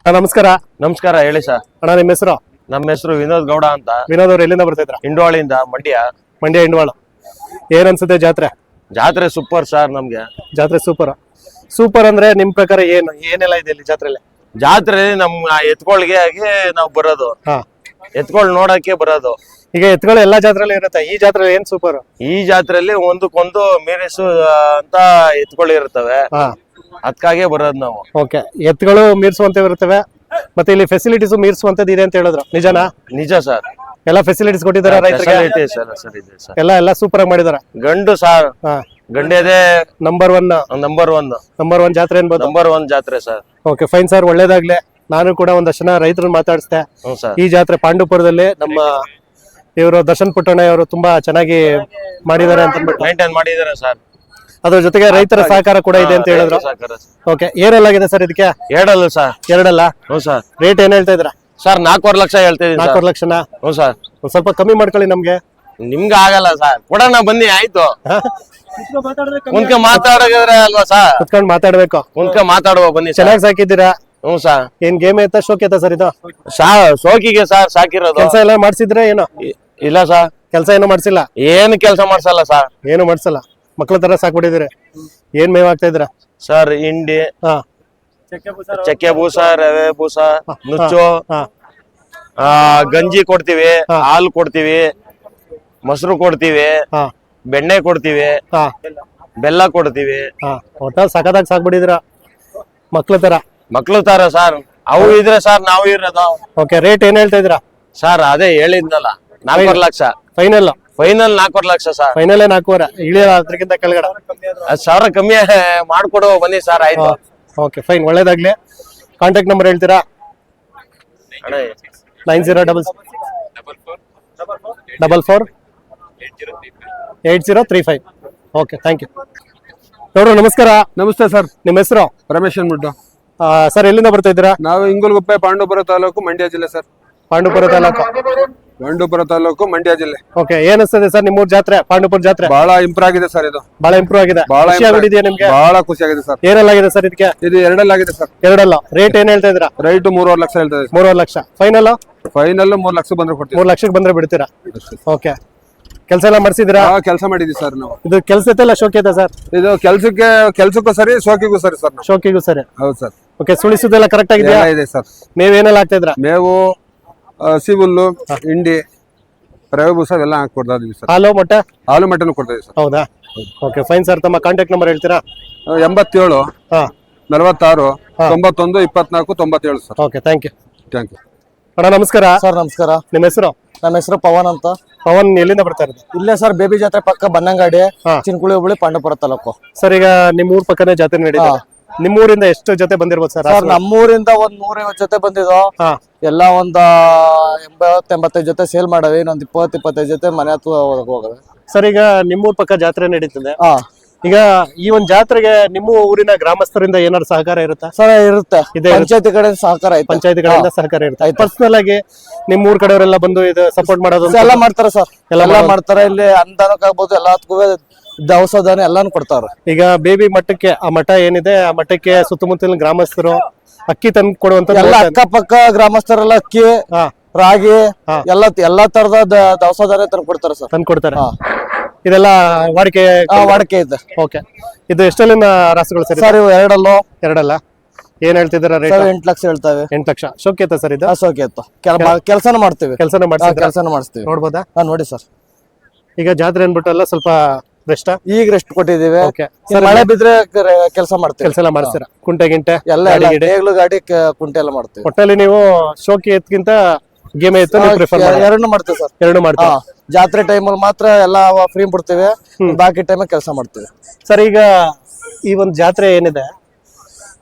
ನಮಸ್ಕಾರ. ನಮಸ್ಕಾರ, ಹೇಳಿ ಸರ್. ಅಣ್ಣ, ನಿಮ್ಮ ಹೆಸರು? ನಮ್ಮ ಹೆಸರು ವಿನೋದ್ ಗೌಡ ಅಂತ. ವಿನೋದ್ ಅವ್ರು ಎಲ್ಲಿಂದ ಬರ್ತಿದ್ರ? ಇಂಡೋಳಿಂದ, ಮಂಡ್ಯ. ಇಂಡವಾಳ. ಏನ್ ಅನ್ಸುತ್ತೆ ಜಾತ್ರೆ? ಜಾತ್ರೆ ಸೂಪರ್ ಸರ್. ನಮ್ಗೆ ಜಾತ್ರೆ ಸೂಪರ್ ಅಂದ್ರೆ ನಿಮ್ ಪ್ರಕಾರ ಏನೆಲ್ಲ ಇದೆ ಇಲ್ಲಿ ಜಾತ್ರೆಯಲ್ಲಿ? ಜಾತ್ರೆ ನಮ್ಮ ಎತ್ಕೊಳ್ಗೆ ನಾವು ಬರೋದು, ಎತ್ಕೊಳ್ ನೋಡಕ್ಕೆ ಬರೋದು. ಈಗ ಎತ್ಗಳು ಎಲ್ಲಾ ಜಾತ್ರೆಯಲ್ಲಿ ಇರುತ್ತೆ, ಈ ಜಾತ್ರೆ ಏನ್ ಸೂಪರ್? ಈ ಜಾತ್ರೆಯಲ್ಲಿ ಒಂದಕ್ಕೊಂದು ಮೀರಿಸು ಅಂತ ಎತ್ಕೊಳ್ಳಿ ಇರ್ತವೆ, ಅದಕ್ಕಾಗೆ ಬರೋದು ನಾವು. ಓಕೆ, ಎತ್ಗಳು ಮೀರ್ಸುವಂತ ಇರ್ತವೆ, ಮತ್ತೆ ಇಲ್ಲಿ ಫೆಸಿಲಿಟೀಸ್ ಮೀರ್ಸುವಂತದ್ದು ಇದೆ ಅಂತ ಹೇಳಿದ್ರು, ನಿಜನಾ? ನಿಜ ಸರ್. ಎಲ್ಲ ಫೆಸಿಲಿಟೀಸ್ ಕೊಟ್ಟಿದ್ದಾರೆ ರೈತರಿಗೆ? ಎಲ್ಲ ಸೂಪರ್ ಆಗಿ ಮಾಡಿದಾರೆ. ಗಂಡು ಸರ್, ಗಂಡೇದೇ ನಂಬರ್ ಒನ್ ಜಾತ್ರೆ ಅನ್ಬೋದು. ನಂಬರ್ 1 ಜಾತ್ರೆ ಸರ್. ಓಕೆ, ಫೈನ್ ಸರ್, ಒಳ್ಳೇದಾಗ್ಲಿ. ನಾನು ಕೂಡ ಒಂದಷ್ಟು ಜನ ರೈತರನ್ನ ಮಾತಾಡಿಸ್ದೆ. ಈ ಜಾತ್ರೆ ಪಾಂಡುಪುರದಲ್ಲಿ ನಮ್ಮ ಇವರು ದರ್ಶನ್ ಪುಟ್ಟಣ್ಣ ಅವರು ತುಂಬಾ ಚೆನ್ನಾಗಿ ಮಾಡಿದ್ದಾರೆ ಅಂತ ಮೇಂಟೈನ್ ಮಾಡಿದ್ದಾರೆ ಸರ್. ಅದ್ರ ಜೊತೆಗೆ ರೈತರ ಸಹಕಾರ ಕೂಡ ಇದೆ ಅಂತ ಹೇಳಿದ್ರು. ಓಕೆ, ಏನೆಲ್ಲಾಗಿದೆ ಸರ್ ಇದಕ್ಕೆ? ಎರಡಲ್ಲ ಸರ್. ಎರಡಲ್ಲ? ಹ್ಞೂ ಸರ್. ರೇಟ್ ಏನ್ ಹೇಳ್ತಾ ಇದ್ರ? ಸರ್ 4.5 ಲಕ್ಷ ಹೇಳ್ತಿದ್ದೀನಿ. 4.5 ಲಕ್ಷನಾ? ಹ್ಞೂ ಸರ್. ಒಂದ್ ಸ್ವಲ್ಪ ಕಮ್ಮಿ ಮಾಡ್ಕೊಳ್ಳಿ ನಮ್ಗೆ. ನಿಮ್ಗೆ ಆಗಲ್ಲ ಸರ್, ಕೊಡೋಣ ಬನ್ನಿ. ಆಯ್ತು, ಕುಂತ್ಕ ಮಾತಾಡಿದ್ರೆ ಅಲ್ವಾ ಸರ್? ಕುತ್ಕೊಂಡ್ ಮಾತಾಡ್ಬೇಕು. ಕುಂತ್ಕ ಮಾತಾಡುವ ಬನ್ನಿ. ಚೆನ್ನಾಗಿ ಸಾಕಿದ್ದೀರಾ? ಹ್ಞೂ ಸರ್. ಏನ್ ಗೇಮ್ ಐತಾ, ಶೋಕ್ ಐತಾ ಸರ್ ಇದು? ಶೋಕಿಗೆ ಸರ್ ಸಾಕಿರೋದು. ಕೆಲಸ ಎಲ್ಲ ಮಾಡ್ಸಿದ್ರೆ ಏನೋ? ಇಲ್ಲ ಸರ್, ಕೆಲಸ ಏನೋ ಮಾಡ್ಸಿಲ್ಲ. ಏನು ಕೆಲಸ ಮಾಡ್ಸಲ್ಲ ಸರ್. ಏನು ಮಾಡ್ಸಲ್ಲ, ಮಕ್ಳ ತರ ಸಾಕ್ಬಿಟ್ಟಿದ್ದೀರಿ. ಏನ್ ಮೇವ್ ಆಗ್ತಾ ಇದ್ರ ಸರ್? ಹಿಂಡಿ, ಚಕ್ಕೆ ಬೂಸ, ರವೆ ಬೂಸ, ನುಚ್ಚು, ಗಂಜಿ ಕೊಡ್ತೀವಿ, ಹಾಲು ಕೊಡ್ತೀವಿ, ಮೊಸರು ಕೊಡ್ತೀವಿ, ಬೆಣ್ಣೆ ಕೊಡ್ತೀವಿ, ಬೆಲ್ಲ ಕೊಡ್ತೀವಿ. ಒಟ್ಟ ಸಖತ್ತಾಗಿ ಸಾಕ್ಬಿಟ್ಟಿದ್ರ ಮಕ್ಳ ತರ ಸರ್. ಅವು ಇದ್ರೆ ಸರ್ ನಾವು ಇರೋದು. ಓಕೆ, ರೇಟ್ ಏನ್ ಹೇಳ್ತಾ ಇದ್ರ ಸರ್? ಅದೇ ಹೇಳಿದ್ನಲ್ಲ, 4.5 lakh final. 4.5 lakh sir. Final 4.5 ಇಳಿಯಲ್ಲ, ಅದಕ್ಕಿಂತ ಕೆಳಗಡೆ 10,000 ಕಮ್ಮಿ ಮಾಡ್ಕೊಡು ಬನ್ನಿ ಸರ್. ಆಯ್ತು, ಓಕೆ ಫೈನ್, ಒಳ್ಳೇದಾಗ್ಲಿ. ಕಾಂಟ್ಯಾಕ್ಟ್ ನಂಬರ್ ಹೇಳ್ತೀರಾ? 90448035. Okay, thank you. ನೋಡ್ರಿ, ನಮಸ್ಕಾರ. ನಮಸ್ತೆ ಸರ್. ನಿಮ್ಮ ಹೆಸರು? ರಮೇಶ್ ಅನ್ಬಿಟ್ಟು. ಸರ್, ಎಲ್ಲಿಂದ ಬರ್ತಾ ಇದ್ದೀರಾ? ನಾವು ಇಂಗುಲ್ಗುಪ್ಪೆ, ಪಾಂಡವಪುರ ತಾಲೂಕು, ಮಂಡ್ಯ ಜಿಲ್ಲೆ ಸರ್. ಪಾಂಡುಪುರ ತಾಲೂಕು, ಮಂಡ್ಯ ಜಿಲ್ಲೆ. ಓಕೆ, ಏನಿಸ್ತದೆ ಸರ್ ನಿಮ್ಮೂರ್ ಜಾತ್ರೆ, ಪಾಂಡುಪುರ ಜಾತ್ರೆ? ಬಹಳ ಇಂಪ್ರೂವ್ ಆಗಿದೆ ಸರ್. ಇದು ಬಹಳ ಇಂಪ್ರೂವ್ ಆಗಿದೆ. ನಿಮ್ಗೆ ಬಹಳ ಖುಷಿ ಆಗಿದೆ ಸರ್. ಏನೆಲ್ಲಾಗಿದೆ ಸರ್ ಇದಕ್ಕೆ? ಇದು ಎರಡಲ್ಲಾಗಿದೆ ಸರ್. ಎರಡಲ್ಲ. ರೇಟ್ ಏನ್ ಹೇಳ್ತಾ ಇದ್ದೀರಾ? ರೈಟ್ 3.5 ಲಕ್ಷ ಹೇಳ್ತಾ ಇದ್ದೀವಿ. 3.5 ಲಕ್ಷ ಫೈನಲ್? 3 ಲಕ್ಷ ಬಂದ್ರೆ ಕೊಡ್ತೀವಿ. 3 ಲಕ್ಷಕ್ಕೆ ಬಂದ್ರೆ ಬಿಡ್ತೀರಾ? ಓಕೆ, ಕೆಲಸ ಎಲ್ಲ ಮಾಡಿಸಿದಿರಾ? ಕೆಲಸ ಮಾಡಿದ್ವಿ ಸರ್ ನಾವು. ಇದು ಕೆಲಸ ಐತಲ್ಲ, ಶೋಕಿ ಐತೆ ಸರ್? ಇದು ಕೆಲ್ಸಕ್ಕೂ ಸರಿ, ಶೋಕಿಗೂ ಸರಿ ಸರ್. ಶೋಕಿಗೂ ಸರಿ. ಹೌದು ಸರ್. ಓಕೆ, ಸುಳಿಸುದೆಲ್ಲ ಕರೆಕ್ಟ್ ಆಗಿದೆಯಾ? ಇದೆ ಸರ್. ಮೇವ್ ಏನೆಲ್ಲ ಆಗ್ತಾ ಇದ್ರ? ಮೇವು, ಹಸಿ ಹುಲ್ಲು, ಹಿಂಡಿ, ರವೆ ಬೂಸ ಎಲ್ಲ ಕೊಡ್ತಾ ಇದೀವಿ ಸರ್. ಹಾಲು ಮಟ್ಟನು ಕೊಡ್ತಾ ಇದೀವಿ ಸರ್. ಹೌದಾ? ಓಕೆ ಫೈನ್ ಸರ್, ತಮ್ಮ ಕಾಂಟ್ಯಾಕ್ಟ್ ನಂಬರ್ ಹೇಳ್ತೀರಾ? 87 46 91 24 97 ಸರ್. Okay, thank you. ಅಣ್ಣ, ನಮಸ್ಕಾರ. ಸರ್ ನಮಸ್ಕಾರ. ನಿಮ್ಮ ಹೆಸರು? ನನ್ನ ಹೆಸರು ಪವನ್ ಅಂತ. ಪವನ್, ಎಲ್ಲಿಂದ ಬರ್ತಾ ಇರೋದು? ಇಲ್ಲೇ ಸರ್, ಬೇಬಿ ಜಾತ್ರೆ ಪಕ್ಕ ಬನ್ನಂಗಾಡಿ, ಚಿನ್ಕುಳಿ ಹೋಬಳಿ, ಪಾಂಡವಪುರ ತಾಲೂಕು. ಸರ್, ಈಗ ನಿಮ್ಮ ಊರ್ ಪಕ್ಕನೇ ಜಾತ್ರೆ ನಡೀತಾ. ನಿಮ್ಮೂರಿಂದ ಎಷ್ಟು ಜೊತೆ ಬಂದಿರ್ಬೋದು ಸರ್? ಸರ್, ನಮ್ಮೂರಿಂದ ಒಂದ್ 150 ಜೊತೆ ಬಂದಿದ್ದು. ಎಲ್ಲ ಒಂದ್ 80-85 ಜೊತೆ ಸೇಲ್ ಮಾಡವಿ. ಇನ್ನೊಂದ್ 20-25 ಜೊತೆ ಮನೆ ಹತ್ರ ಹೋಗವೆ. ಸರ್, ಈಗ ನಿಮ್ಮೂರ್ ಪಕ್ಕ ಜಾತ್ರೆ ನಡೀತದೆ. ಈಗ ಈ ಒಂದ್ ಜಾತ್ರೆಗೆ ನಿಮ್ಮ ಊರಿನ ಗ್ರಾಮಸ್ಥರಿಂದ ಏನಾದ್ರು ಸಹಕಾರ ಇರುತ್ತಾ? ಸರ್, ಇರುತ್ತೆ. ಪಂಚಾಯತಿ ಕಡೆ ಸಹಕಾರ ಐತೆ. ಪಂಚಾಯತಿ ಕಡೆಯಿಂದ ಸಹಕಾರ ಇರುತ್ತೆ. ಪರ್ಸನಲ್ ಆಗಿ ನಿಮ್ಮ ಊರ್ ಕಡೆಯವರೆಲ್ಲ ಬಂದು ಇದು ಸಪೋರ್ಟ್ ಮಾಡೋದು ಎಲ್ಲ ಮಾಡ್ತಾರೆ ಸರ್. ಎಲ್ಲ ಮಾಡ್ತಾರೆ. ಇಲ್ಲಿ ಅನುದಾನಕ್ಕಾಗ್ಬೋದು, ಎಲ್ಲದಕ್ಕೂ ದವಸ ಧಾನ ಎಲ್ಲಾನು ಕೊಡ್ತಾರ. ಈಗ ಬೇಬಿ ಮಠಕ್ಕೆ, ಆ ಮಠ ಏನಿದೆ, ಆ ಮಠಕ್ಕೆ ಸುತ್ತಮುತ್ತಲಿನ ಗ್ರಾಮಸ್ಥರು ಅಕ್ಕಿ ತಂದು ಕೊಡುವಂತ ಎಲ್ಲ ಅಕ್ಕಪಕ್ಕ ಗ್ರಾಮಸ್ಥರೆಲ್ಲ ಅಕ್ಕಿ, ರಾಗಿ ಎಲ್ಲಾ ತರದ ದವಸ ಧಾನ್ಯ ತಂದು ಕೊಡ್ತಾರ ಸರ್. ತಂದು ಕೊಡ್ತಾರೆ. ಇದೆಲ್ಲ ವಾಡಿಕೆ ಇದೆ. ಓಕೆ, ಇದು ಎಷ್ಟಲ್ಲಿನ ರಾಸುಗಳು ಸರ್? ಸರ್, ಇವು ಎರಡಲ್ಲ. ಏನ್ ಹೇಳ್ತಿದ್ದೀರಾ ರೇಟ್? 8 ಲಕ್ಷ ಹೇಳ್ತಾವೆ. 8 ಲಕ್ಷ. ಶೋಕಿತ ಸರ್ ಇದು? ಶೋಕಿತ. ಕೆಲಸನ ಮಾಡ್ತೀವಿ. ಕೆಲಸನ ಮಾಡಿಸ್ತೀವಿ. ನೋಡ್ಬೋದಾ? ನೋಡಿ ಸರ್. ಈಗ ಜಾತ್ರೆ ಅನ್ಬಿಟ್ಟಲ್ಲ, ಸ್ವಲ್ಪ ರೆಸ್ಟ್? ಈಗ ರೆಸ್ಟ್ ಕೊಟ್ಟಿದೀವಿ. ಮಳೆ ಬಿದ್ರೆ ಕೆಲಸ ಮಾಡ್ತೀವಿ. ಕೆಲಸ ಎಲ್ಲ ಮಾಡಿಸ್ತೀರಾ? ಕುಂಟೆ ಗಿಂಟೆ ಎಲ್ಲ ಗಾಡಿ ಕುಂಟೆ ಎಲ್ಲ ಮಾಡ್ತೀವಿ. ಒಟ್ಟಲ್ಲಿ ನೀವು ಶೋಕಿ ಎತ್ಕಿಂತ ಗೇಮ್ ಎತ್ತು ಎರಡು ಮಾಡ್ತೀವಿ ಸರ್. ಎರಡು ಮಾಡ್ತೀವಿ. ಜಾತ್ರೆ ಟೈಮಲ್ಲಿ ಮಾತ್ರ ಎಲ್ಲ ಫ್ರೀ ಬಿಡ್ತೀವಿ, ಬಾಕಿ ಟೈಮ್ ಕೆಲಸ ಮಾಡ್ತೀವಿ ಸರ್. ಈಗ ಈ ಒಂದು ಜಾತ್ರೆ ಏನಿದೆ,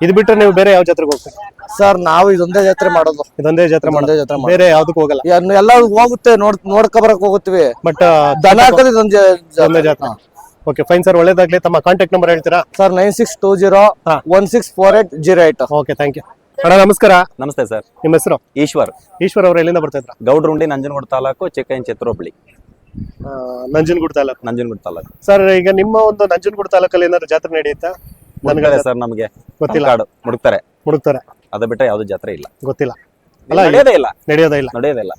ಇದು ಬಿಟ್ಟರೆ ನೀವು ಬೇರೆ ಯಾವ ಜಾತ್ರೆಗೆ ಹೋಗ್ತೀರಿ ಸರ್? ನಾವು ಇದೊಂದೇ ಜಾತ್ರೆ ಮಾಡೋದು. ಇದೊಂದೇ ಜಾತ್ರೆ ಬೇರೆ ಯಾವ್ದಕ್ಕೂ ಹೋಗಲ್ಲ? ಎಲ್ಲ ಹೋಗುತ್ತೆ, ನೋಡ್ಕೊಬರಕ್ ಹೋಗುತ್ತೀವಿ. ಬಟ್ ದನ ಹಾಕೋದು ಇದೊಂದೇ ಜಾತ್ರೆ. ಓಕೆ ಫೈನ್ ಸರ್, ಒಳ್ಳೇದಾಗ್ಲಿ. ತಮ್ಮ ಕಾಂಟ್ಯಾಕ್ಟ್ ನಂಬರ್ ಹೇಳ್ತೀರಾ? ಸರ್ 9620164808. Okay, thank you. ಅಣ್ಣ, ನಮಸ್ಕಾರ. ನಮಸ್ತೆ ಸರ್. ನಿಮ್ಮ ಹೆಸರು? ಈಶ್ವರ್. ಈಶ್ವರ್ ಅವರು ಎಲ್ಲಿಂದ ಬರ್ತಾ ಇದ್ರ? ಗೌಡ್ರುಂಡಿ, ನಂಜನಗೂಡು ತಾಲೂಕು, ಚಿಕ್ಕೈನ್ ಛತ್ರೊಬ್ಳಿ. ನಂಜನಗೂಡು ತಾಲೂಕು. ಸರ್, ಈಗ ನಿಮ್ಮ ಒಂದು ನಂಜನಗೂಡು ತಾಲೂಕಲ್ಲಿ ಏನಾದ್ರು ಜಾತ್ರೆ ನಡೆಯುತ್ತಾ? ನನಗೆ ಸರ್, ನಮಗೆ ಗೊತ್ತಿಲ್ಲ. ಮುಡುಕ್ತಾರೆ. ಅದ ಬಿಟ್ಟರೆ ಯಾವ್ದು ಜಾತ್ರೆ ಇಲ್ಲ, ಗೊತ್ತಿಲ್ಲ ಅಲ್ಲ, ನಡೆಯೋದೇ ಇಲ್ಲ, ನಡೆಯೋದೇ ಇಲ್ಲ. ನಡೆಯೋದೇ ಇಲ್ಲ.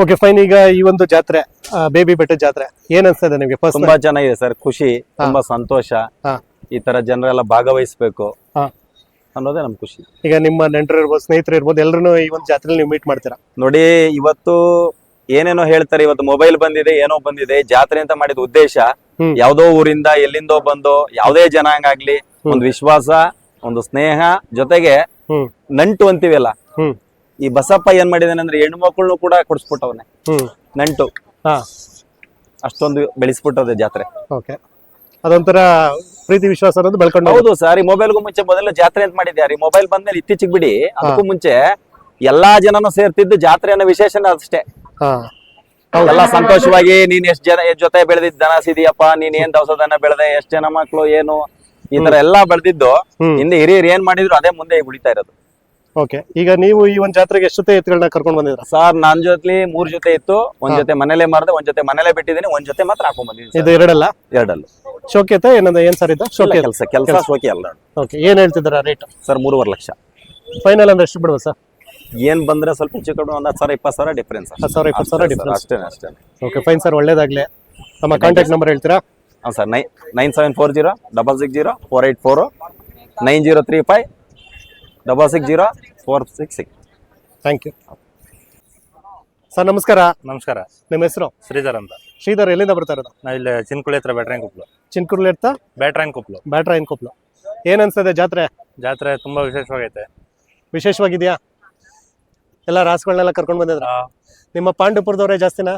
Okay fine. ಈಗ ಈ ಒಂದು ಜಾತ್ರೆ ಬೇಬಿ ಬೆಟ್ಟದ ಜಾತ್ರೆ ಏನ್ ಅನ್ಸ್ತದೆ ನಿಮ್ಗೆ? ಫಸ್ಟ್ ತುಂಬಾ ಚೆನ್ನಾಗಿದೆ ಸರ್, ಖುಷಿ, ತುಂಬಾ ಸಂತೋಷ. ಹಾ. ಈ ತರ ಜನರೆಲ್ಲ ಭಾಗವಹಿಸ್ಬೇಕು ಹಾ. ಅನ್ನೋದೇ ನಮ್ ಖುಷಿ. ಈಗ ನಿಮ್ಮ ನೆಂಟರು ಇರ್ಬೋದು, ಸ್ನೇಹಿತರು ಇರ್ಬೋದು, ಎಲ್ಲರೂ ಈ ಒಂದು ಜಾತ್ರೆಲಿ ನೀವು ಮೀಟ್ ಮಾಡ್ತೀರಾ? ನೋಡಿ, ಇವತ್ತು ಏನೇನೋ ಹೇಳ್ತಾರೆ, ಇವತ್ತು ಮೊಬೈಲ್ ಬಂದಿದೆ, ಏನೋ ಬಂದಿದೆ. ಜಾತ್ರೆ ಅಂತ ಮಾಡಿದ ಉದ್ದೇಶ ಯಾವ್ದೋ ಊರಿಂದ ಎಲ್ಲಿಂದೋ ಬಂದು ಯಾವ್ದೇ ಜನಾಂಗ ಆಗ್ಲಿ ಒಂದು ವಿಶ್ವಾಸ, ಒಂದು ಸ್ನೇಹ, ಜೊತೆಗೆ ನಂಟು ಅಂತೀವಲ್ಲ. ಈ ಬಸಪ್ಪ ಏನ್ ಮಾಡಿದಾನೆ ಅಂದ್ರೆ ಹೆಣ್ಮಕ್ಳನ್ನು ಕೂಡ ಕೊಡಿಸ್ಬಿಟ್ಟವನೆ ನಂಟು. ಅಷ್ಟೊಂದು ಬೆಳೆಸ್ಬಿಟ್ಟದೆ ಜಾತ್ರೆ. ಓಕೆ, ಅದೊಂಥರ ಪ್ರೀತಿ ವಿಶ್ವಾಸ ಅನ್ನೋದು ಬೆಳ್ಕೊಂಡು. ಹೌದು ಸರ್, ಈ ಮೊಬೈಲ್ಗೂ ಮುಂಚೆ ಮೊದಲು ಜಾತ್ರೆ ಅಂತ ಮಾಡಿದ್ಯಾರ. ಈ ಮೊಬೈಲ್ ಬಂದ್ಮೇಲೆ ಇತ್ತೀಚೆಗೆ ಬಿಡಿ, ಅದಕ್ಕೂ ಮುಂಚೆ ಎಲ್ಲಾ ಜನನು ಸೇರ್ತಿದ್ದು ಜಾತ್ರೆ ಅನ್ನೋ ವಿಶೇಷನ ಅಷ್ಟೇ. ಎಲ್ಲ ಸಂತೋಷವಾಗಿ ನೀನ್ ಎಷ್ಟ್ ಜನ ಜೊತೆ ಬೆಳೆದಿದ್ ದನ ಸಿದಿಯಪ್ಪ, ನೀನ್ ಏನ್ ದವಸ ದನ ಬೆಳೆದೆ, ಎಷ್ಟ್ ಜನ ಮಕ್ಳು, ಏನು ಈ ತರ ಎಲ್ಲಾ ಬೆಳೆದಿದ್ದು ಹಿಂದೆ ಹಿರಿಯರು ಏನ್ ಮಾಡಿದ್ರು ಅದೇ ಮುಂದೆ ಉಳಿತಾ ಇರೋದು. ಓಕೆ, ಈಗ ನೀವು ಈ ಒಂದ್ ಜಾತ್ರೆಗೆ ಎಷ್ಟು ಜೊತೆ ಎತ್ತುಗಳನ್ನ ಕರ್ಕೊಂಡ್ ಬಂದಿದ್ರ? ಸರ್, ನನ್ ಜೊತೆ 3 ಜೊತೆ ಇತ್ತು. ಒಂದ್ ಜೊತೆ ಮನೇಲೆ ಮಾರ್ದೆ, ಒಂದ್ ಜೊತೆ ಮನೇಲೆ ಬಿಟ್ಟಿದ್ದೀನಿ, ಒಂದ್ ಜೊತೆ ಮಾತ್ರ ಹಾಕೊಂಡ್ ಬಂದಿದ್ದೀನಿ. ಇದು ಎರಡಲ್ಲ? ಎರಡಲ್ಲ. ಶೋಕಿ ಏನಂದ ಏನ್ ಸರ್ ಇದು? ಶೋಕಿ ಕೆಲಸ ಶೋಕಿ ಅಲ್ಲ. ಓಕೆ, ಏನ್ ಹೇಳ್ತಿದಾರ ರೇಟ್? ಸರ್ 3.5 ಲಕ್ಷ. ಫೈನಲ್ ಅಂದ್ರೆ ಎಷ್ಟು ಬಿಡುವ ಸರ್? ಏನ್ ಬಂದ್ರೆ ಸ್ವಲ್ಪ ಹೆಚ್ಚು ಕಡಿಮೆ 10,000 20,000 ಡಿಫ್ರೆನ್ಸ್. 10,000 ಡಿಫ್ರೆನ್ಸ್. ಅಷ್ಟೇ. ಓಕೆ ಫೈನ್ ಸರ್, ಒಳ್ಳೇದಾಗ್ಲಿ. ನಮ್ಮ ಕಾಂಟ್ಯಾಕ್ಟ್ ನಂಬರ್ ಹೇಳ್ತೀರಾ? ಹಾಂ ಸರ್, 9740 660 484 9035 660 466. Thank you sir. ನಮಸ್ಕಾರ. ನಮಸ್ಕಾರ. ನಿಮ್ಮ ಹೆಸರು? ಶ್ರೀಧರ್ ಅಂತ. ಶ್ರೀಧರ್, ಎಲ್ಲಿಂದ ಬರ್ತಾ ಇರೋದು? ನಾ ಇಲ್ಲಿ ಚಿನ್ಕುಳಿ ಹತ್ರ ಬ್ಯಾಟ್ರಾಯನ್ ಕೊಪ್ಪಲು. ಚಿನ್ಕುರ್ಲಿ ಇರ್ತಾ ಬ್ಯಾಟ್ರಾಯನ್ ಕೊಪ್ಪಲು. ಬ್ಯಾಟ್ರಾಯನ್ ಕೊಪ್ಪಲು. ಏನ್ ಅನ್ಸ್ತದೆ ಜಾತ್ರೆ? ಜಾತ್ರೆ ತುಂಬಾ ವಿಶೇಷವಾಗೈತೆ. ವಿಶೇಷವಾಗಿದ್ಯಾ? ಎಲ್ಲ ರಾಸುಗಳನ್ನೆಲ್ಲ ಕರ್ಕೊಂಡ್ ಬಂದಿದ್ರ? ನಿಮ್ಮ ಪಾಂಡುಪುರದವರೇ ಜಾಸ್ತಿನಾ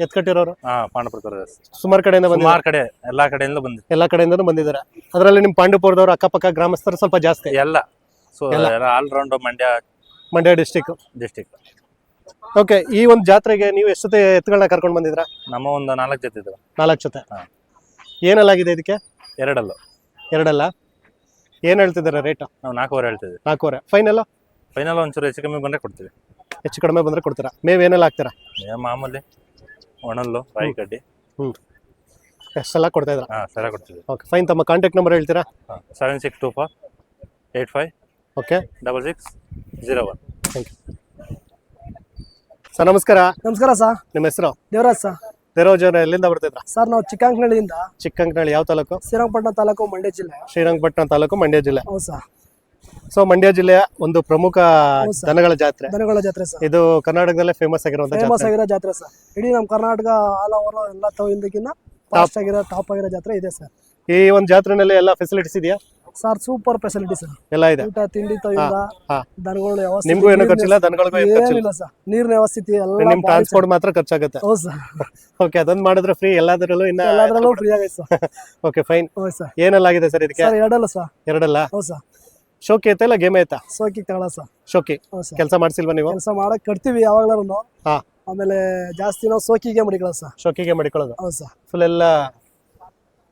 ಎತ್ಕಟ್ಟಿರೋರು? ಪಾಂಡುಪುರ ಸುಮಾರು ಕಡೆಯಿಂದ ಬಂದಿದ್ದಾರೆ. ಸುಮಾರು ಕಡೆ, ಎಲ್ಲಾ ಕಡೆಯಿಂದ ಬಂದಿದೆ. ಎಲ್ಲಾ ಕಡೆಯಿಂದನೂ ಬಂದಿದ್ದಾರೆ. ಅದರಲ್ಲಿ ನಿಮ್ ಪಾಂಡುಪುರದವರು ಅಕ್ಕಪಕ್ಕ ಗ್ರಾಮಸ್ಥರು ಸ್ವಲ್ಪ ಜಾಸ್ತಿ. ಎಲ್ಲ all round Mandya district. Okay, ಈ ಒಂದು ಜಾತ್ರೆಗೆ ನೀವು ಎಷ್ಟು ಜೊತೆ ಎತ್ತುಗಳನ್ನ ಕರ್ಕೊಂಡು ಬಂದಿದ್ರ? ನಮ್ಮ ಒಂದು 4 ಜೊತೆ ಇದಾವೆ. 4 ಜೊತೆ. ಏನಲ್ಲಾಗಿದೆ ಇದಕ್ಕೆ? ಎರಡಲ್ಲ. ಏನ್ ಹೇಳ್ತಿದ್ದಾರೆ ರೇಟ್? ನಾವು 4.5 ಹೇಳ್ತಿದ್ವಿ. 4.5. ಫೈನಲ್? ಫೈನಲ್ ಒಂಚೂರು ಹೆಚ್ಚು ಕಮ್ಮಿ ಬಂದ್ರೆ ಕೊಡ್ತೀವಿ. ಹೆಚ್ಚು ಕಡಿಮೆ ಬಂದ್ರೆ ಕೊಡ್ತೀರಾ? ಮೇವ್ ಏನೆಲ್ಲ ಹಾಕ್ತೀರಾ? ಮಾಮೂಲಿ ಒಣಲ್ಲು, ರಾಯಿ ಕಡ್ಡಿ ಎಷ್ಟೆಲ್ಲ ಕೊಡ್ತಾ ಇದ್ರ? ಸರ ಕೊಡ್ತೀವಿ. Okay fine. ತಮ್ಮ ಕಾಂಟ್ಯಾಕ್ಟ್ ನಂಬರ್ ಹೇಳ್ತೀರಾ? 7624 85 ಓಕೆ 6601. Thank you sir. ನಮಸ್ಕಾರ. ನಮಸ್ಕಾರ ಸರ್. ನಿಮ್ಮ ಹೆಸರು? ದೇವರಾಜ್ ಸರ್. ದೇವರಾಜ್ ಅವ್ರ ಎಲ್ಲಿಂದ ಬರ್ತಿದ್ರ? ಸರ್ ನಾವು ಚಿಕ್ಕಂಕನಹಳ್ಳಿಯಿಂದ. ಚಿಕ್ಕಂಕನಹಳ್ಳಿ ಯಾವ ತಾಲೂಕು? ಶ್ರೀರಂಗಪಟ್ಟಣ ತಾಲೂಕು, ಮಂಡ್ಯ ಜಿಲ್ಲೆ. ಶ್ರೀರಂಗಪಟ್ಟಣ ತಾಲೂಕು, ಮಂಡ್ಯ ಜಿಲ್ಲೆ. ಹೌದು ಸರ್. ಸೊ ಮಂಡ್ಯ ಜಿಲ್ಲೆಯ ಒಂದು ಪ್ರಮುಖ ದನಗಳ ಜಾತ್ರೆ. ದನಗಳ ಜಾತ್ರೆ ಸರ್. ಇದು ಕರ್ನಾಟಕದಲ್ಲೇ ಫೇಮಸ್ ಆಗಿರೋ ಜಾತ್ರೆ ಸರ್. ಇಡೀ ನಮ್ಮ ಕರ್ನಾಟಕ ಆಲ್ ಓವರ್ ಎಲ್ಲ ತವಿಂದಕ್ಕಿಂತ ಫಾಸ್ಟ್ ಆಗಿರೋ, ಟಾಪ್ ಆಗಿರೋ ಜಾತ್ರೆ ಇದೆ ಸರ್. ಈ ಒಂದು ಜಾತ್ರೆನಲ್ಲಿ ಎಲ್ಲ ಫೆಸಿಲಿಟೀಸ್ ಇದೆಯಾ ಸರ್? Super facility sir. ಎಲ್ಲ ಇದೆ. ಊಟ ತಿಂಡಿ ತವಿಂದ ದನಗಳ ವ್ಯವಸ್ಥೆ. ನಿಮ್ಗೂ ಏನೋ ಖರ್ಚಿಲ್ಲ, ದನಗಳಿಗೂ ಏನಿಲ್ಲ ಸರ್. ನೀರಿನ ವ್ಯವಸ್ಥೆ ಎಲ್ಲ. ನಿಮ್ ಟ್ರಾನ್ಸ್ಪೋರ್ಟ್ ಮಾತ್ರ ಖರ್ಚಾಗುತ್ತೆ. ಹೌದು ಸರ್. ಓಕೆ, ಅದೊಂದು ಮಾಡಿದ್ರೆ ಫ್ರೀ ಎಲ್ಲದರಲ್ಲೂ. ಎಲ್ಲದರಲ್ಲೂ ಫ್ರೀ ಆಗೈತೆ ಸರ್. Okay fine. ಹೌದು ಸರ್. ಏನೆಲ್ಲಾಗಿದೆ ಸರ್ ಇದಕ್ಕೆ? ಎರಡಲ್ಲ ಸರ್. ಎರಡಲ್ಲ. ಹೌದು ಸರ್. ಶೋಕಿ ಐತೆ ಇಲ್ಲ ಗೇಮ್ ಐತಾ? ಶೋಕಿ ತಗೊಳ ಸರ್. ಶೋಕಿ ಕೆಲಸ ಮಾಡ್ಸಿಲ್ವಾ ನೀವು? ಕೆಲಸ ಮಾಡಕ್ ಕಟ್ತೀವಿ ಯಾವಾಗ್ಲೂ. ಆಮೇಲೆ ಜಾಸ್ತಿ ನಾವು ಶೋಕಿಗೆ ಮಡಿಕೊಳ್ಳೋದು ಸರ್. ಶೋಕಿಗೆ ಮಡಿಕೊಳ್ಳೋದು. ಹೌದು ಸರ್. ಫುಲ್ ಎಲ್ಲ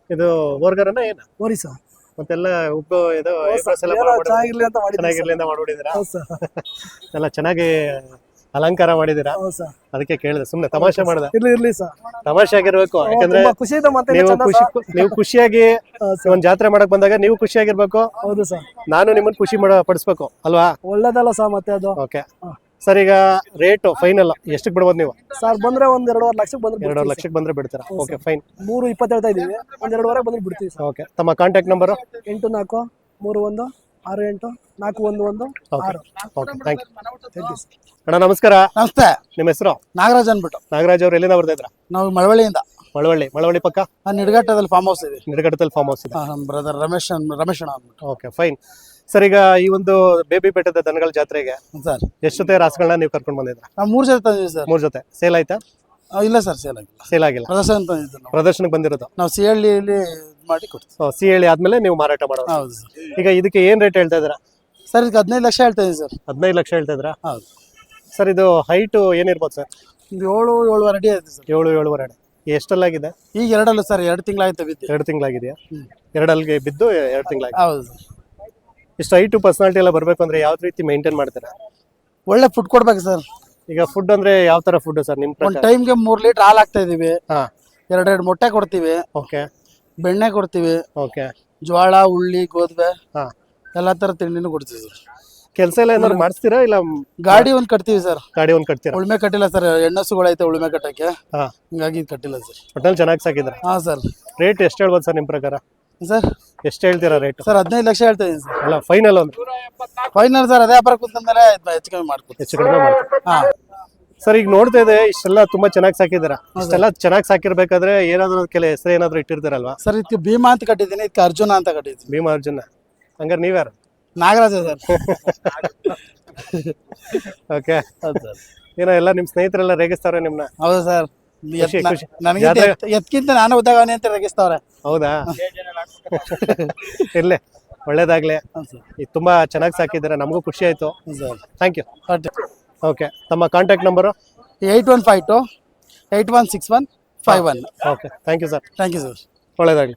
ಇದು ಓರ್ಗರನ ಏನು? ಓರಿ ಸರ್. ಮತ್ತೆಲ್ಲ ಉಪ್ಪು ಇದು ಚೆನ್ನಾಗಿರ್ಲಿ ಅಂತ ಚೆನ್ನಾಗಿರ್ಲಿ ಅಂತ ಮಾಡ್ಬಿಟ್ಟಿದ್ದೀರಾ? ಹೌದು ಸರ್. ಎಲ್ಲ ಚೆನ್ನಾಗಿ ಅಲಂಕಾರ ಮಾಡಿದೀರಾ. ಹೌದು ಸರ್. ಅದಕ್ಕೆ ಕೇಳಿದೆ, ಸುಮ್ನೆ ತಮಾಷೆ ಮಾಡಿದೆ. ಇರ್ಲಿ ಸರ್. ತಮಾಷೆ ಆಗಿರ್ಬೇಕು, ಯಾಕಂದ್ರೆ ಖುಷಿ ಇದೆ. ಮತ್ತೆ ನೀವು ಖುಷಿಯಾಗಿ ಒಂದ್ ಜಾತ್ರೆ ಮಾಡಕ್ ಬಂದಾಗ ನೀವು ಖುಷಿಯಾಗಿರ್ಬೇಕು. ಹೌದು ಸರ್. ನಾನು ನಿಮ್ಮನ್ನ ಖುಷಿ ಪಡಿಸ್ಬೇಕು ಅಲ್ವಾ? ಒಳ್ಳೇದಲ್ಲ ಸರ್ ಮತ್ತೆ ಅದು. ಓಕೆ ಸರ್, ಈಗ ರೇಟ್ ಫೈನಲ್ ಎಷ್ಟಕ್ಕೆ ಬಿಡ್ಬೋದು ನೀವು? ಸರ್ ಬಂದ್ರೆ ಒಂದ್ 2.5 ಲಕ್ಷಕ್ಕೆ ಬಂದ್ರೆ 2.5 ಲಕ್ಷಕ್ಕೆ ಬಂದ್ರೆ ಬಿಡ್ತೀರಾ? Okay fine. 3.20 ಹೇಳ್ತಾ ಇದೀವಿ. ಒಂದ್ 2.5 ಬಂದ್ರೆ ಬಿಡ್ತೀವಿ ಸರ್. ಓಕೆ, ತಮ್ಮ contact number? 84 31 68 411 6. Okay, thank you ಅಣ್ಣ. ನಮಸ್ಕಾರ. ನಮಸ್ತೆ. ನಿಮ್ಮ ಹೆಸರು? ನಾಗರಾಜ್ ಅನ್ಬಿಟ್ಟು. ನಾಗರಾಜ್ ಅವ್ರು ಎಲ್ಲಿಂದ ಬರ್ತಾ ಇದ್ರ? ನಾವು ಮಳವಳ್ಳಿಯಿಂದ. ಮಳವಳ್ಳಿ ಪಕ್ಕ ನಿಡಘಟ್ಟದಲ್ಲಿ ಫಾರ್ಮ್ ಹೌಸ್ ಇದೆ. ನಿಡಘಟ್ಟದಲ್ಲಿ ಫಾರ್ಮ್ ಹೌಸ್ ಇದೆ. ನಮ್ಮ ಬ್ರದರ್ ರಮೇಶ್ ಅಣ್ಣ ಅಂದ್ಬಿಟ್ಟು. Okay fine. ಸರ್, ಈಗ ಈ ಒಂದು ಬೇಬಿ ಬೆಟ್ಟದ ದನಗಳ ಜಾತ್ರೆಗೆ ಸರ್ ಎಷ್ಟು ಜೊತೆ ರಾಸುಗಳನ್ನ ನೀವು ಕರ್ಕೊಂಡು ಬಂದಿದ್ರ? ನಾವು 3 ಜೊತೆ ತಂದಿದ್ದೀವಿ ಸರ್. 3 ಜೊತೆ. ಸೇಲ್ ಆಯ್ತಾ? ಇಲ್ಲ ಸರ್, ಸೇಲ್ ಆಗಿಲ್ಲ. ಸೇಲ್ ಆಗಿಲ್ಲ. ಪ್ರದರ್ಶನ ತಂದಿದ್ದು ನಾವು. ಪ್ರದರ್ಶನಕ್ಕೆ ಬಂದಿರೋದು ನಾವು ಸಿಹಳ್ಳಿಯಲ್ಲಿ ಮಾಡಿ ಕೊಡ್ತೀವಿ. ಸಿಹಳ್ಳಿ ಆದ್ಮೇಲೆ ನೀವು ಮಾರಾಟ ಮಾಡೋದು. ಹೌದು ಸರ್. ಈಗ ಇದಕ್ಕೆ ಏನ್ ರೇಟ್ ಹೇಳ್ತಾ ಇದ್ದೀರಾ? ಸರ್ ಇದಕ್ಕೆ 15 ಲಕ್ಷ ಹೇಳ್ತಾ ಇದ್ದೀವಿ ಸರ್. 15 ಲಕ್ಷ ಹೇಳ್ತಾ ಇದ್ದೀರಾ? ಹೌದು ಸರ್. ಇದು ಹೈಟ್ ಏನಿರ್ಬೋದು ಸರ್? 7-7.5 ಅಡಿ ಆಯ್ತು ಸರ್. 7-7.5 ಅಡಿ. ಎಷ್ಟಲ್ಲಾಗಿದೆ? ಈಗ 2 ಸರ್. 2 ತಿಂಗಳಾಯ್ತು ಬಿದ್ದು. 2 ತಿಂಗಳಾಗಿದೆಯಾ? 2 ಅಲ್ಲಿಗೆ ಬಿದ್ದು 2 ತಿಂಗಳಾಗಿದೆ. ಹೌದು ಸರ್. ಇಷ್ಟು ಹೈಟು ಪರ್ಸನಾಲಿಟಿ ಎಲ್ಲ ಬರ್ಬೇಕು ಅಂದ್ರೆ ಯಾವ ರೀತಿ ಮೇಂಟೈನ್ ಮಾಡ್ತೀರಾ? ಒಳ್ಳೆ ಫುಡ್ ಕೊಡ್ಬೇಕು ಸರ್. ಈಗ ಫುಡ್ ಅಂದ್ರೆ ಯಾವ ತರ ಫುಡ್ ಸರ್ ನಿಮ್ ಒಂದು ಟೈಮ್ಗೆ 3 ಲೀಟರ್ ಹಾಲು ಹಾಕ್ತಾ ಇದೀವಿ. 2 ಮೊಟ್ಟೆ ಕೊಡ್ತೀವಿ. ಓಕೆ. ಬೆಣ್ಣೆ ಕೊಡ್ತೀವಿ. ಓಕೆ. ಜೋಳ, ಉಳ್ಳಿ, ಗೋಧಿ, ಎಲ್ಲಾ ತರ ತಿಂಡಿನೂ ಕೊಡ್ತೀವಿ ಸರ್. ಕೆಲಸ ಎಲ್ಲ ಏನಾದ್ರು ಮಾಡಿಸ್ತೀರಾ ಇಲ್ಲ ಗಾಡಿ ಒಂದ್ ಕಟ್ತೀವಿ ಸರ್, ಗಾಡಿ ಒಂದ್ ಕಟ್ತೀರಾ? ಉಳ್ಮೆ ಕಟ್ಟಿಲ್ಲ ಸರ್, ಹೆಣ್ಣಸುಗಳೈತೆ ಉಳ್ಮೆ ಕಟ್ಟಕ್ಕೆ, ಹಾ, ಹಿಂಗಾಗಿ ಇದ್ ಕಟ್ಟಿಲ್ಲ ಸರ್. ಒಟ್ನಲ್ಲಿ ಚೆನ್ನಾಗಿ ಸಾಕಿದ್ರ. ಹಾ ಸರ್. ರೇಟ್ ಎಷ್ಟು ಹೇಳ್ಬೋದು ಸರ್ ನಿಮ್ ಪ್ರಕಾರ? ಸರ್ ಎಷ್ಟು ಹೇಳ್ತೀರಾ ರೇಟ್? ಸರ್ 15 ಲಕ್ಷ ಹೇಳ್ತಾ ಇದೀನಿ ಸರ್. ಅಲ್ಲ ಫೈನಲ್ ಒಂದು ಫೈನಲ್ ಸರ್, ಅದೇ ವ್ಯಾಪಾರ ಕೂತ್ಕೊಂಡ್ಮೇಲೆ ಹೆಚ್ಚು ಕಮ್ಮಿ ಮಾಡ್ಕೊಡ್ತೀವಿ. ಹೆಚ್ಚು ಕಡಿಮೆ ಮಾಡ್ತೀರಾ? ಹಾ ಸರ್ ಈಗ ನೋಡ್ತಾ ಇದೆ ಇಷ್ಟೆಲ್ಲ ತುಂಬಾ ಚೆನ್ನಾಗಿ ಸಾಕಿದ್ದೀರಾ. ಇಷ್ಟೆಲ್ಲ ಚೆನ್ನಾಗಿ ಸಾಕಿರ್ಬೇಕಾದ್ರೆ ಏನಾದ್ರು ಕೆಲ ಹೆಸರು ಏನಾದ್ರು ಇಟ್ಟಿರ್ತಾರಲ್ವಾ? ಸರ್, ಇದಕ್ಕೆ ಭೀಮಾ ಅಂತ ಕಟ್ಟಿದ್ದೀನಿ, ಇದಕ್ಕೆ ಅರ್ಜುನ ಅಂತ ಕಟ್ಟಿದ್ದೀನಿ. ಭೀಮಾ ಅರ್ಜುನ. ಹಂಗಾರೆ ನೀವ್ಯಾರು? ನಾಗರಾಜ ಸರ್. ಓಕೆ. ಏನೋ ಎಲ್ಲ ನಿಮ್ ಸ್ನೇಹಿತರೆಲ್ಲ ರೇಗಿಸ್ತಾವ್ರೆ ನಿಮ್ನ? ಹೌದು ಸರ್, ಖುಷಿ, ಖುಷಿ. ನನಗೆ ಜಾತ್ರೆ- ಎತ್ಕಿಂತ ನಾನು ಉದ್ದಾಗವನೆ ಅಂತ ರೇಗಿಸ್ತಾವ್ರೆ. ಹೌದಾ? ಇರ್ಲಿ, ಒಳ್ಳೇದಾಗ್ಲಿ. ಸರ್. ಈಗ ತುಂಬಾ ಚೆನ್ನಾಗಿ ಸಾಕಿದ್ದೀರಾ, ನಮಗೂ ಖುಷಿ ಆಯ್ತು. Sir thank you. ಓಕೆ, ತಮ್ಮ contact number? 8152 816151. Okay, thank you sir. Thank you sir. ಒಳ್ಳೇದಾಗ್ಲಿ.